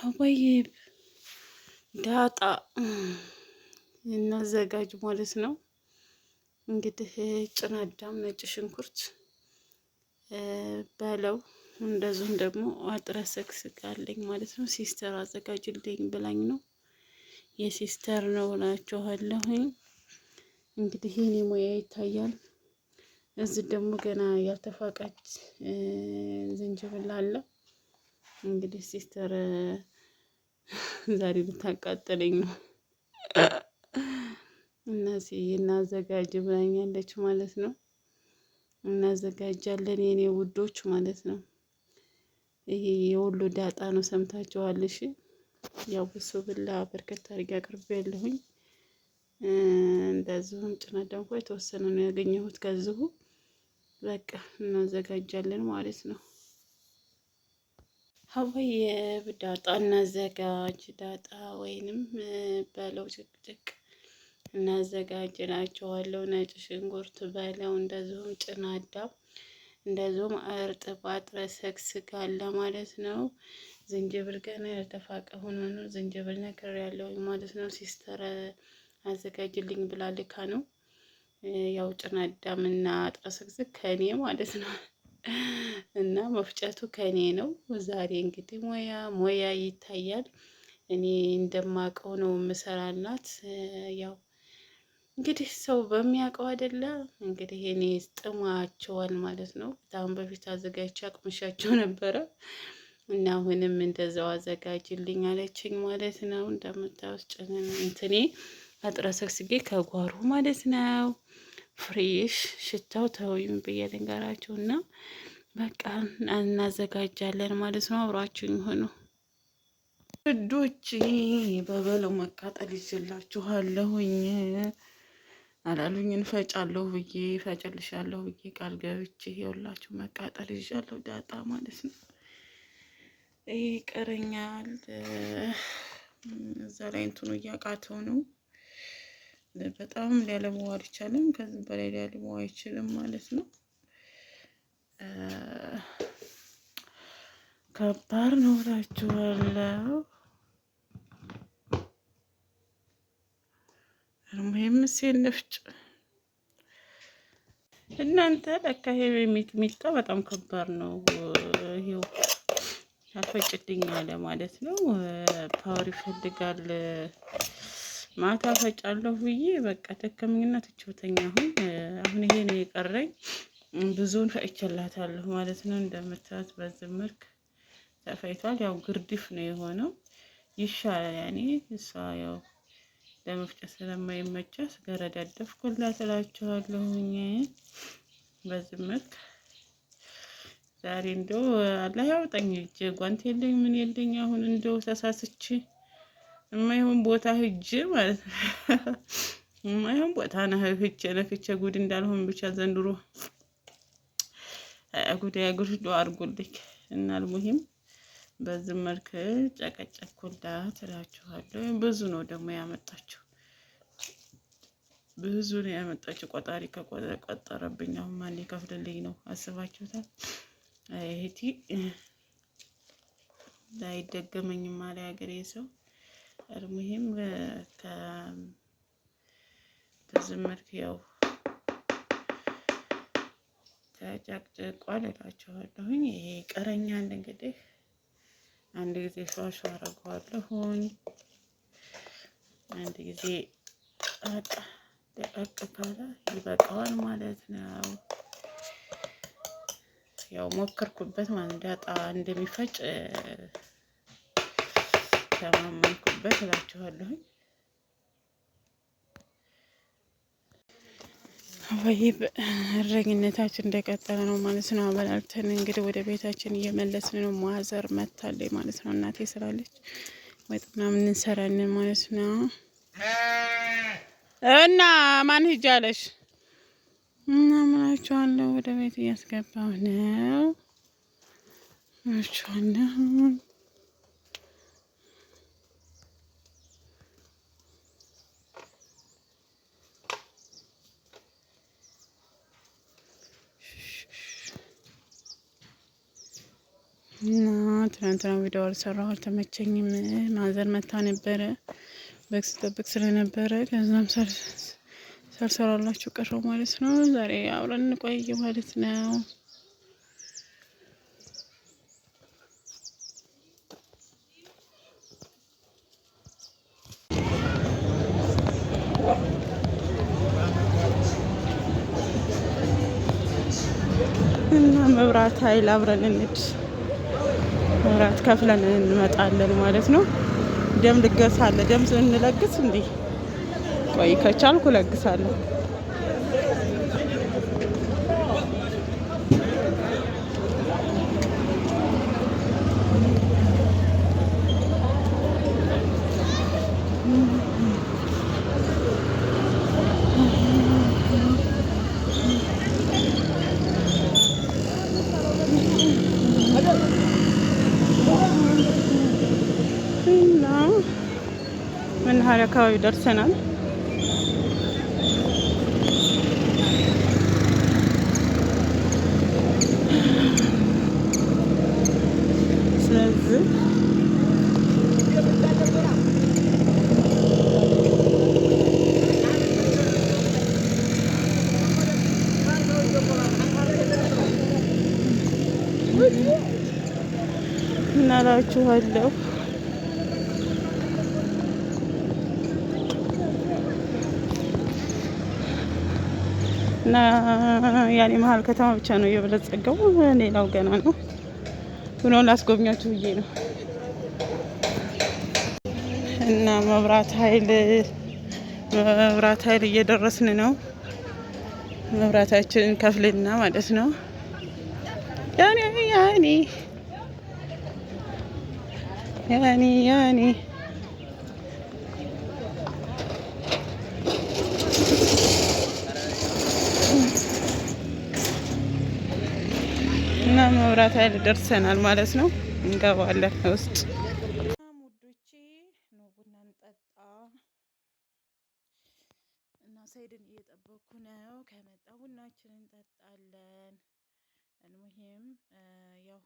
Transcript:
አወይብ ዳጣ እናዘጋጅ ማለት ነው። እንግዲህ ጭናዳም ነጭ ሽንኩርት በለው እንደዚሁም ደግሞ አጥረ ሰክስክ አለኝ ማለት ነው። ሲስተር አዘጋጅልኝ ብላኝ ነው። የሲስተር ነው እላችኋለሁኝ። እንግዲህ የኔ ሙያ ይታያል። እዚህ ደግሞ ገና ያልተፋቀች ዝንጅብል አለ። እንግዲህ ሲስተር ዛሬ ልታቃጥለኝ ነው። እነዚህ እናዘጋጅ ብላኛለች ማለት ነው። እናዘጋጃለን የኔ ውዶች ማለት ነው። ይሄ የወሎ ዳጣ ነው፣ ሰምታችኋል? እሺ ያው ብሶ ብላ በርከት አድርጌ አቅርቤያለሁኝ። እንደዚሁም ጭነት ደግሞ የተወሰነ ነው ያገኘሁት ከዚሁ። በቃ እናዘጋጃለን ማለት ነው። ሀዋይ ዳጣ እናዘጋጅ፣ ዳጣ ወይንም በለው ጭቅጭቅ እናዘጋጅ እላቸዋለሁ። ነጭ ሽንኩርት በለው፣ እንደዚሁም ጭናዳም፣ እንደዚሁም እርጥብ አጥረ ሰክስክ አለ ማለት ነው። ዝንጅብል ገና ያልተፋቀ ሆኖ ነው። ዝንጅብል ነገር ያለው ማለት ነው። ሲስተር አዘጋጅልኝ ብላ ልካ ነው። ያው ጭናዳም እና አጥረ ሰክስክ ከኔ ማለት ነው። እና መፍጨቱ ከኔ ነው። ዛሬ እንግዲህ ሞያ ይታያል። እኔ እንደማውቀው ነው ምሰራላት። ያው እንግዲህ ሰው በሚያውቀው አይደለ እንግዲህ እኔ ጥማቸዋል ማለት ነው። አሁን በፊት አዘጋጅቼ አቅምሻቸው ነበረ እና አሁንም እንደዛው አዘጋጅልኝ አለችኝ ማለት ነው። እንደምታዩት ጭንን እንትኔ አጥረ ሰክስጌ ከጓሮ ማለት ነው። ፍሬሽ ሽታው ተውይም ብዬ ልንገራችሁ እና በቃ እናዘጋጃለን ማለት ነው። አብራችሁኝ ሆኑ ውዶች። በበለው መቃጠል ይዤላችኋለሁኝ አላሉኝ እንፈጫለሁ ብዬ ፈጨልሻለሁ ብዬ ቃል ገብቼ ይኸውላችሁ መቃጠል ይዣለሁ። ዳጣ ማለት ነው። ይሄ ይቀረኛል። እዛ ላይ እንትኑ እያቃተው ነው። በጣም ሊያለመው አልቻለም። ከዚህ በላይ ሊያለመው አይችልም ማለት ነው። ከባድ ነው እላችኋለሁ። ሙሄም ሲንፍጭ እናንተ ለካ ይሄ ሚጥሚጣ በጣም ከባድ ነው። ይሄው አልፈጭልኝ አለ ማለት ነው። ፓወር ይፈልጋል። ማታ ፈጫለሁ ብዬ በቃ ደከመኝና ትችውተኛ። አሁን ይሄ ነው የቀረኝ። ብዙውን ፈጭላታለሁ ማለት ነው። እንደምታዩት በዚህ መልክ ተፈይቷል። ያው ግርድፍ ነው የሆነው። ይሻላል ያኔ እሷ ያው ለመፍጨት ስለማይመቻት ገረዳደፍኩላት እላችኋለሁኝ። በዚህ መልክ ዛሬ እንደው አላህ ያውጣኝ። እጄ ጓንት የለኝ ምን የለኝ። አሁን እንደው ተሳስቼ የማይሆን ቦታ ሂጅ ማለት ነው። የማይሆን ቦታ ነክቼ ጉድ እንዳልሆን ብቻ ዘንድሮ ጉዳይ ጉድ አድርጎልኝ እና አልሙሂም በዚህ መልክ ጨቀጨኩላት እላችኋለሁ። ብዙ ነው ደግሞ ያመጣችው፣ ብዙ ነው ያመጣችው። ቆጣሪ ከቆጠረብኝ አሁን ማን ሊከፍልልኝ ነው? አስባችሁታል? እህቲ ላይደገመኝም አለ ያገሬ ሰው። አልሙሂም በዚህ መልክ ያው ተጨቅጭቋል እላችኋለሁኝ። ይሄ ይቀረኛል እንግዲህ አንድ ጊዜ ሸዋሸ አደርገዋለሁኝ። አንድ ጊዜ ደቀቅ ካለ ይበቃዋል ማለት ነው። ያው ሞከርኩበት ማለት ዳጣ እንደሚፈጭ ተማመንኩበት እላችኋለሁኝ። ወይ እረኝነታችን እንደቀጠለ ነው ማለት ነው። አበላልተን እንግዲህ ወደ ቤታችን እየመለስን ነው። ማዘር መታለች ማለት ነው። እናቴ ስላለች ወጥ ምናምን እንሰራለን ማለት ነው። እና ማን ሂጃለሽ እና ምናችኋለሁ። ወደ ቤት እያስገባሁ ነው ምናችኋለሁ። እና ትናንትና ቪዲዮ አልሰራሁ አልተመቸኝም። ማዘር መታ ነበረ በግ ስጠብቅ ስለነበረ ከዛም ሳልሰራላችሁ ቀረው ማለት ነው። ዛሬ አብረን እንቆይ ማለት ነው። እና መብራት ኃይል አብረን እንሂድ። መብራት ከፍለን እንመጣለን ማለት ነው። ደም ልገሳ አለ። ደም እንለግስ እንዴ? ቆይ ከቻልኩ ለግሳለሁ። እና መናኸሪያ አካባቢ ደርሰናል። ስለዚህ እናላችኋለሁ። እና ያኔ መሀል ከተማ ብቻ ነው የበለጸገው፣ ሌላው ገና ነው። ሆኖ ላስጎብኛችሁ ብዬ ነው። እና መብራት ኃይል እየደረስን ነው። መብራታችንን ከፍልና ማለት ነው። ያኔ እና መብራት ኃይል ደርሰናል ማለት ነው። እንገባለን ውስጥ ሙዶቼ ነው። ቡና እንጠጣ እና ሰይድን እየጠበኩ ነው። ከመጣ ቡናችንን እንጠጣለን። እንሙሂም ያው